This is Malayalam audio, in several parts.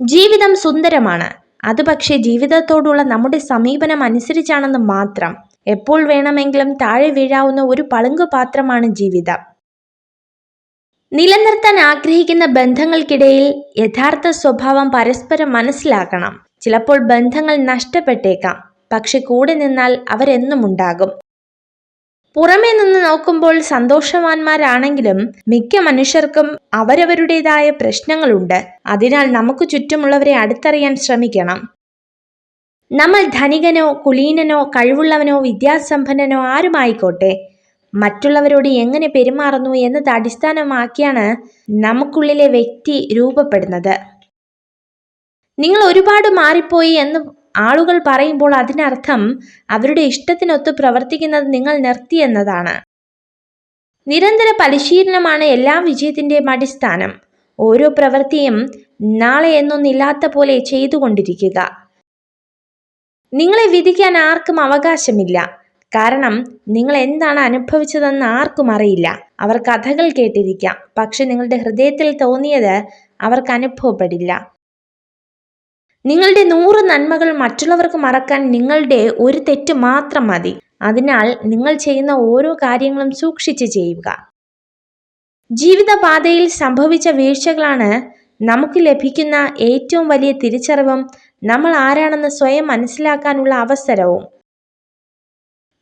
ജീവിതം സുന്ദരമാണ്. അത് പക്ഷേ ജീവിതത്തോടുള്ള നമ്മുടെ സമീപനം അനുസരിച്ചാണെന്ന് മാത്രം. എപ്പോൾ വേണമെങ്കിലും താഴെ വീഴാവുന്ന ഒരു പളുങ്കു പാത്രമാണ് ജീവിതം. നിലനിർത്താൻ ആഗ്രഹിക്കുന്ന ബന്ധങ്ങൾക്കിടയിൽ യഥാർത്ഥ സ്വഭാവം പരസ്പരം മനസ്സിലാക്കണം. ചിലപ്പോൾ ബന്ധങ്ങൾ നഷ്ടപ്പെട്ടേക്കാം, പക്ഷെ കൂടെ നിന്നാൽ അവരെന്നും ഉണ്ടാകും. പുറമേ നിന്ന് നോക്കുമ്പോൾ സന്തോഷവാന്മാരാണെങ്കിലും മിക്ക മനുഷ്യർക്കും അവരവരുടേതായ പ്രശ്നങ്ങളുണ്ട്. അതിനാൽ നമുക്ക് ചുറ്റുമുള്ളവരെ അടുത്തറിയാൻ ശ്രമിക്കണം. നമ്മൾ ധനികനോ കുലീനനോ കഴിവുള്ളവനോ വിദ്യാസമ്പന്നനോ ആരുമായിക്കോട്ടെ, മറ്റുള്ളവരോട് എങ്ങനെ പെരുമാറുന്നു എന്നത് അടിസ്ഥാനമാക്കിയാണ് നമുക്കുള്ളിലെ വ്യക്തി രൂപപ്പെടുന്നത്. നിങ്ങൾ ഒരുപാട് മാറിപ്പോയി എന്ന് ആളുകൾ പറയുമ്പോൾ അതിനർത്ഥം അവരുടെ ഇഷ്ടത്തിനൊത്ത് പ്രവർത്തിക്കുന്നത് നിങ്ങൾ നിർത്തി എന്നതാണ്. നിരന്തര പരിശീലനമാണ് എല്ലാ വിജയത്തിൻ്റെയും അടിസ്ഥാനം. ഓരോ പ്രവൃത്തിയും നാളെ എന്നൊന്നില്ലാത്ത പോലെ ചെയ്തുകൊണ്ടിരിക്കുക. നിങ്ങളെ വിധിക്കാൻ ആർക്കും അവകാശമില്ല. കാരണം നിങ്ങൾ എന്താണ് അനുഭവിച്ചതെന്ന് ആർക്കും അറിയില്ല. അവർ കഥകൾ കേട്ടിരിക്കാം, പക്ഷെ നിങ്ങളുടെ ഹൃദയത്തിൽ തോന്നിയത് അവർക്ക് അനുഭവപ്പെടില്ല. നിങ്ങളുടെ 100 നന്മകൾ മറ്റുള്ളവർക്ക് മറക്കാൻ നിങ്ങളുടെ ഒരു തെറ്റ് മാത്രം മതി. അതിനാൽ നിങ്ങൾ ചെയ്യുന്ന ഓരോ കാര്യങ്ങളും സൂക്ഷിച്ച് ചെയ്യുക. ജീവിതപാതയിൽ സംഭവിച്ച വീഴ്ചകളാണ് നമുക്ക് ലഭിക്കുന്ന ഏറ്റവും വലിയ തിരിച്ചറിവും നമ്മൾ ആരാണെന്ന് സ്വയം മനസ്സിലാക്കാനുള്ള അവസരവും.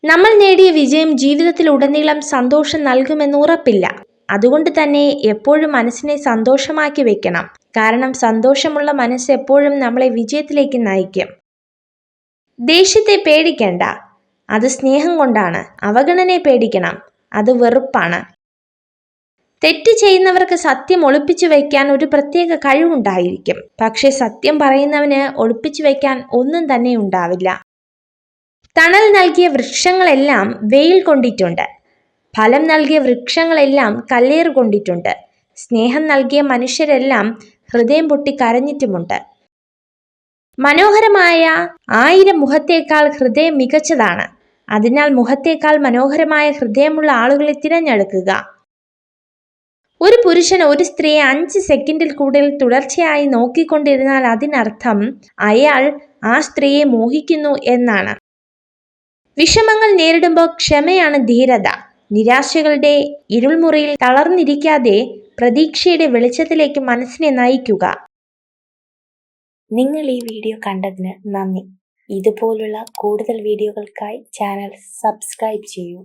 നമ്മൾ നേടിയ വിജയം ജീവിതത്തിലുടനീളം സന്തോഷം നൽകുമെന്ന് ഉറപ്പില്ല. അതുകൊണ്ട് തന്നെ എപ്പോഴും മനസ്സിനെ സന്തോഷമാക്കി വെക്കണം. കാരണം സന്തോഷമുള്ള മനസ്സ് എപ്പോഴും നമ്മളെ വിജയത്തിലേക്ക് നയിക്കും. ദേഷ്യത്തെ പേടിക്കേണ്ട, അത് സ്നേഹം കൊണ്ടാണ്. അവഗണനയെ പേടിക്കണം, അത് വെറുപ്പാണ്. തെറ്റ് ചെയ്യുന്നവർക്ക് സത്യം ഒളിപ്പിച്ചു വയ്ക്കാൻ ഒരു പ്രത്യേക കഴിവുണ്ടായിരിക്കും. പക്ഷെ സത്യം പറയുന്നവന് ഒളിപ്പിച്ചു വയ്ക്കാൻ ഒന്നും തന്നെ ഉണ്ടാവില്ല. തണൽ നൽകിയ വൃക്ഷങ്ങളെല്ലാം വെയിൽ കൊണ്ടിട്ടുണ്ട്. ഫലം നൽകിയ വൃക്ഷങ്ങളെല്ലാം കല്ലേറ് കൊണ്ടിട്ടുണ്ട്. സ്നേഹം നൽകിയ മനുഷ്യരെല്ലാം ഹൃദയം പൊട്ടി കരഞ്ഞിട്ടുമുണ്ട്. മനോഹരമായ 1000 മുഖത്തേക്കാൾ ഹൃദയം മികച്ചതാണ്. അതിനാൽ മുഖത്തേക്കാൾ മനോഹരമായ ഹൃദയമുള്ള ആളുകളെ തിരഞ്ഞെടുക്കുക. ഒരു പുരുഷൻ ഒരു സ്ത്രീയെ 5 സെക്കൻഡിൽ കൂടുതൽ തുടർച്ചയായി നോക്കിക്കൊണ്ടിരുന്നാൽ അതിനർത്ഥം അയാൾ ആ സ്ത്രീയെ മോഹിക്കുന്നു എന്നാണ്. വിഷമങ്ങൾ നേരിടുമ്പോൾ ക്ഷമയാണ് ധീരത. നിരാശകളുടെ ഇരുൾമുറിയിൽ തളർന്നിരിക്കാതെ പ്രതീക്ഷയുടെ വെളിച്ചത്തിലേക്ക് മനസ്സിനെ നയിക്കുക. നിങ്ങൾ ഈ വീഡിയോ കണ്ടതിന് നന്ദി. ഇതുപോലുള്ള കൂടുതൽ വീഡിയോകൾക്കായി ചാനൽ സബ്സ്ക്രൈബ് ചെയ്യൂ.